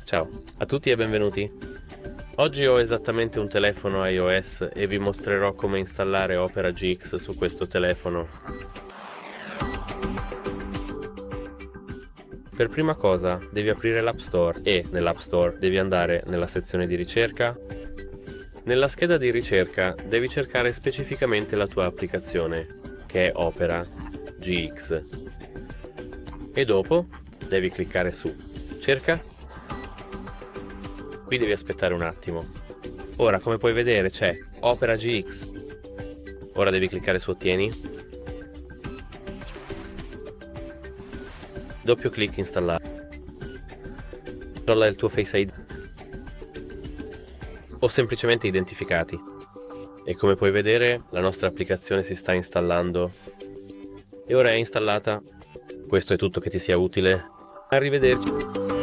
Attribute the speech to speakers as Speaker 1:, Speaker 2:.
Speaker 1: Ciao a tutti e benvenuti. Oggi ho esattamente un telefono iOS e vi mostrerò come installare OperaGX su questo telefono. Per prima cosa devi aprire l'App Store e nell'App Store devi andare nella sezione di ricerca. Nella scheda di ricerca devi cercare specificamente la tua applicazione, che è OperaGX. E dopo devi cliccare su Cerca. Qui devi aspettare un attimo. Ora, come puoi vedere, c'è OperaGX. Ora devi cliccare su Ottieni. Doppio clic installare. Controlla il tuo Face ID o semplicemente identificati. E come puoi vedere, la nostra applicazione si sta installando. E ora è installata. Questo è tutto, che ti sia utile. Arrivederci.